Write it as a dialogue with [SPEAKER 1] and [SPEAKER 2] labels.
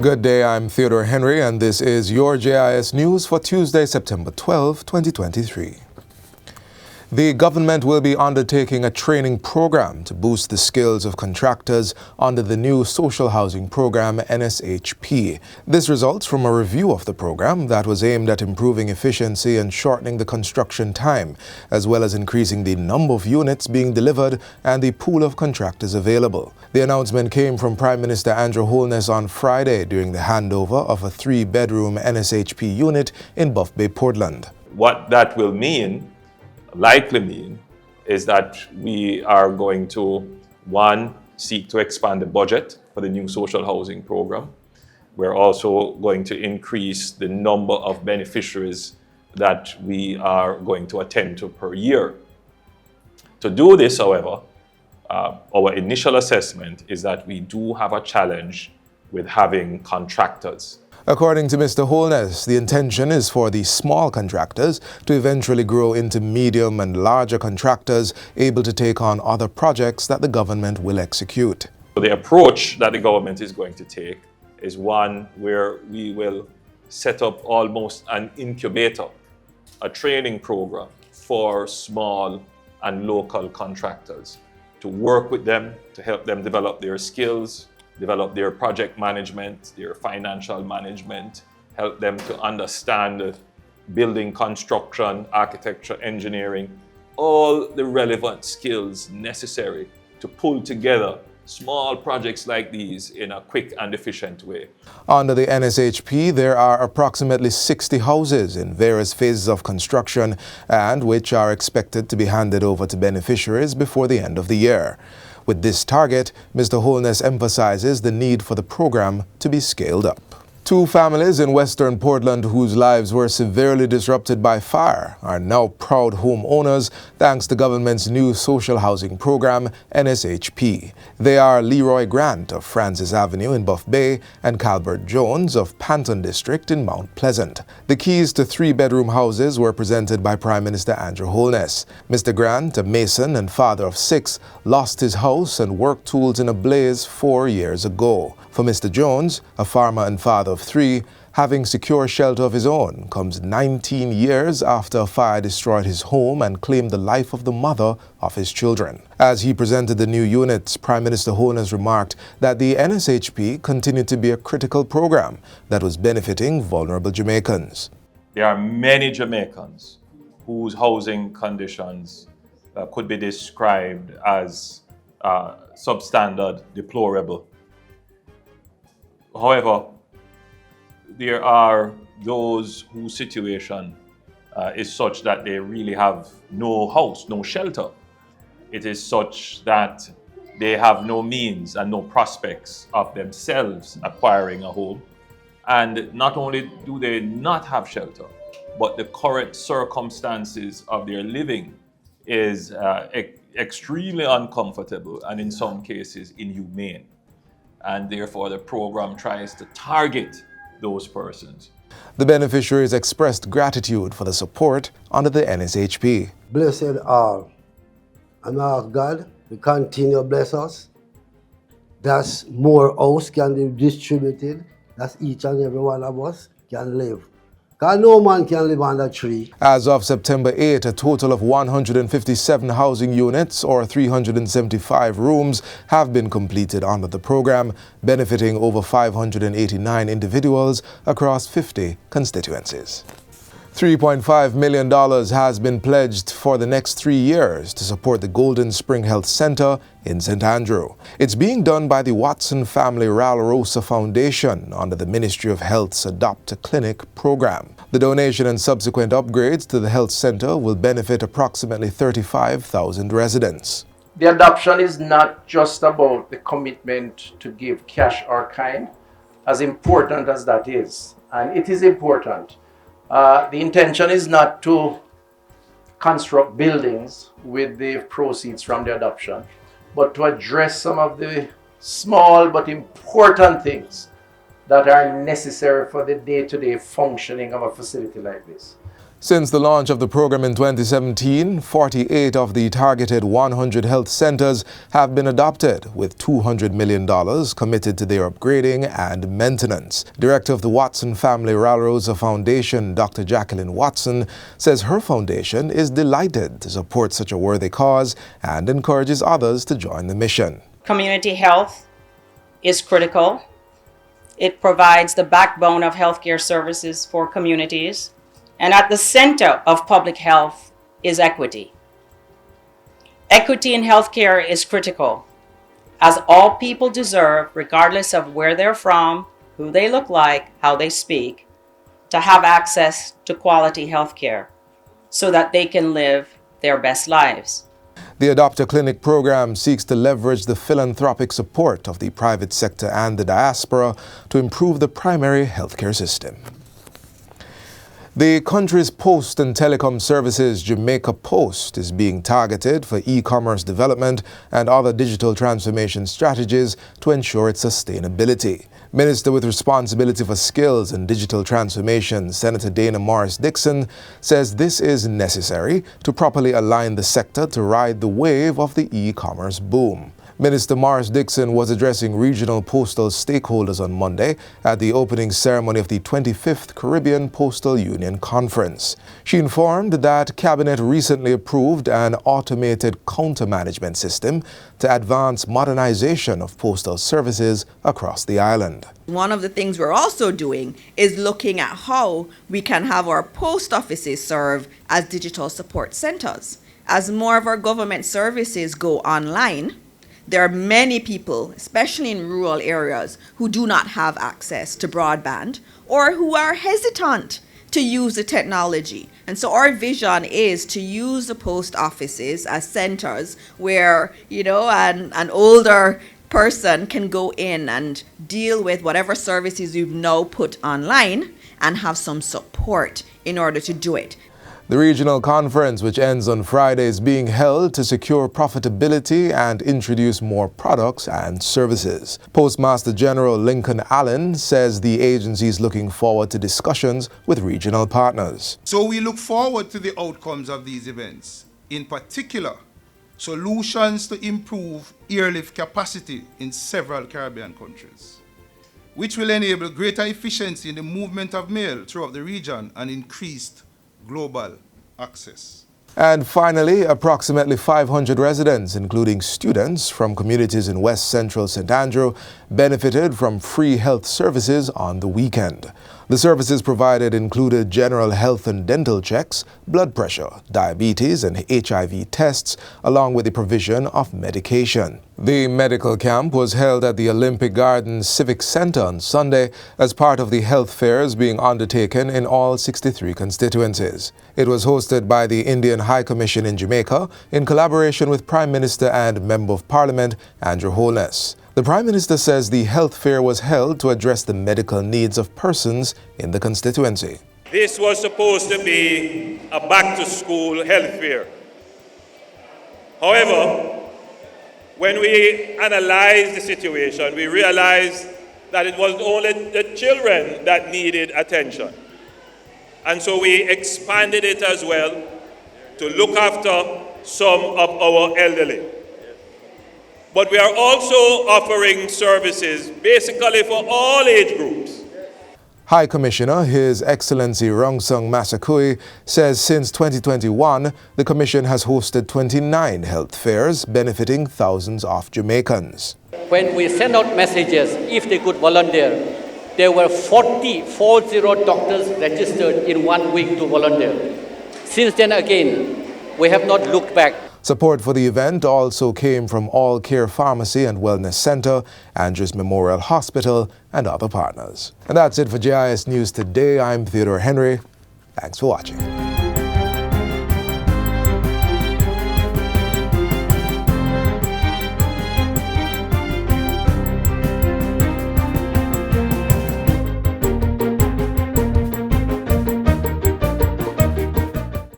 [SPEAKER 1] Good day, I'm Theodore Henry, and this is your JIS News for Tuesday, September 12, 2023. The government will be undertaking a training program to boost the skills of contractors under the new social housing program NSHP. This results from a review of the program that was aimed at improving efficiency and shortening the construction time, as well as increasing the number of units being delivered and the pool of contractors available. The announcement came from Prime Minister Andrew Holness on Friday during the handover of a 3-bedroom NSHP unit in Buff Bay, Portland.
[SPEAKER 2] What that will likely mean, is that we are going to, one, seek to expand the budget for the new social housing program. We're also going to increase the number of beneficiaries that we are going to attend to per year. To do this, however, our initial assessment is that we do have a challenge with having contractors.
[SPEAKER 1] According to Mr. Holness, the intention is for the small contractors to eventually grow into medium and larger contractors able to take on other projects that the government will execute.
[SPEAKER 2] The approach that the government is going to take is one where we will set up almost an incubator, a training program for small and local contractors, to work with them, to help them develop their skills, develop their project management, their financial management, help them to understand building construction, architecture, engineering, all the relevant skills necessary to pull together small projects like these in a quick and efficient way.
[SPEAKER 1] Under the NSHP, there are approximately 60 houses in various phases of construction and which are expected to be handed over to beneficiaries before the end of the year. With this target, Mr. Holness emphasizes the need for the program to be scaled up. 2 families in Western Portland whose lives were severely disrupted by fire are now proud homeowners thanks to government's new social housing program, NSHP. They are Leroy Grant of Francis Avenue in Buff Bay and Calbert Jones of Panton District in Mount Pleasant. The keys to 3-bedroom houses were presented by Prime Minister Andrew Holness. Mr. Grant, a mason and father of 6, lost his house and work tools in a blaze 4 years ago. For Mr. Jones, a farmer and father of 3, having secure shelter of his own comes 19 years after a fire destroyed his home and claimed the life of the mother of his children. As he presented the new units, Prime Minister Holness remarked that the NSHP continued to be a critical program that was benefiting vulnerable Jamaicans.
[SPEAKER 2] There are many Jamaicans whose housing conditions could be described as substandard, deplorable. However, there are those whose situation is such that they really have no house, no shelter. It is such that they have no means and no prospects of themselves acquiring a home. And not only do they not have shelter, but the current circumstances of their living is extremely uncomfortable and in some cases inhumane. And therefore the program tries to target those persons.
[SPEAKER 1] The beneficiaries expressed gratitude for the support under the NSHP.
[SPEAKER 3] Blessed all, and ask God to continue to bless us. That's more house can be distributed. That's each and every one of us can live. Because no man can live under a tree.
[SPEAKER 1] As of September 8, a total of 157 housing units or 375 rooms have been completed under the program, benefiting over 589 individuals across 50 constituencies. $3.5 million has been pledged for the next 3 years to support the Golden Spring Health Center in St. Andrew. It's being done by the Watson Family Ral Rosa Foundation under the Ministry of Health's Adopt a Clinic program. The donation and subsequent upgrades to the health center will benefit approximately 35,000 residents.
[SPEAKER 4] The adoption is not just about the commitment to give cash or kind, as important as that is, and it is important. The intention is not to construct buildings with the proceeds from the adoption, but to address some of the small but important things that are necessary for the day-to-day functioning of a facility like this.
[SPEAKER 1] Since the launch of the program in 2017, 48 of the targeted 100 health centers have been adopted, with $200 million committed to their upgrading and maintenance. Director of the Watson Family Ralrosa Foundation, Dr. Jacqueline Watson, says her foundation is delighted to support such a worthy cause and encourages others to join the mission.
[SPEAKER 5] Community health is critical. It provides the backbone of healthcare services for communities. And at the center of public health is equity. Equity in healthcare is critical, as all people deserve, regardless of where they're from, who they look like, how they speak, to have access to quality healthcare so that they can live their best lives.
[SPEAKER 1] The Adopt a Clinic program seeks to leverage the philanthropic support of the private sector and the diaspora to improve the primary healthcare system. The country's post and telecom services, Jamaica Post, is being targeted for e-commerce development and other digital transformation strategies to ensure its sustainability. Minister with responsibility for skills and digital transformation, Senator Dana Morris-Dixon, says this is necessary to properly align the sector to ride the wave of the e-commerce boom. Minister Morris-Dixon was addressing regional postal stakeholders on Monday at the opening ceremony of the 25th Caribbean Postal Union Conference. She informed that Cabinet recently approved an automated counter-management system to advance modernization of postal services across the island.
[SPEAKER 6] One of the things we're also doing is looking at how we can have our post offices serve as digital support centers. As more of our government services go online, there are many people, especially in rural areas, who do not have access to broadband or who are hesitant to use the technology. And so our vision is to use the post offices as centers where, an older person can go in and deal with whatever services you've now put online and have some support in order to do it.
[SPEAKER 1] The regional conference, which ends on Friday, is being held to secure profitability and introduce more products and services. Postmaster General Lincoln Allen says the agency is looking forward to discussions with regional partners.
[SPEAKER 7] So we look forward to the outcomes of these events, in particular, solutions to improve airlift capacity in several Caribbean countries, which will enable greater efficiency in the movement of mail throughout the region and increased global access.
[SPEAKER 1] And finally, approximately 500 residents, including students from communities in West Central St. Andrew, benefited from free health services on the weekend. The services provided included general health and dental checks, blood pressure, diabetes, and HIV tests, along with the provision of medication. The medical camp was held at the Olympic Gardens Civic Center on Sunday as part of the health fairs being undertaken in all 63 constituencies. It was hosted by the Indian High Commission in Jamaica in collaboration with Prime Minister and Member of Parliament Andrew Holness. The Prime Minister says the health fair was held to address the medical needs of persons in the constituency.
[SPEAKER 8] This was supposed to be a back-to-school health fair. However, when we analyzed the situation, we realized that it wasn't only the children that needed attention. And so we expanded it as well to look after some of our elderly. But we are also offering services basically for all age groups.
[SPEAKER 1] High Commissioner His Excellency Rongsung Masakui says since 2021, the Commission has hosted 29 health fairs benefiting thousands of Jamaicans.
[SPEAKER 9] When we send out messages, if they could volunteer, there were 40 doctors registered in 1 week to volunteer. Since then again, we have not looked back.
[SPEAKER 1] Support for the event also came from All Care Pharmacy and Wellness Center, Andrews Memorial Hospital, and other partners. And that's it for JIS News Today. I'm Theodore Henry. Thanks for watching.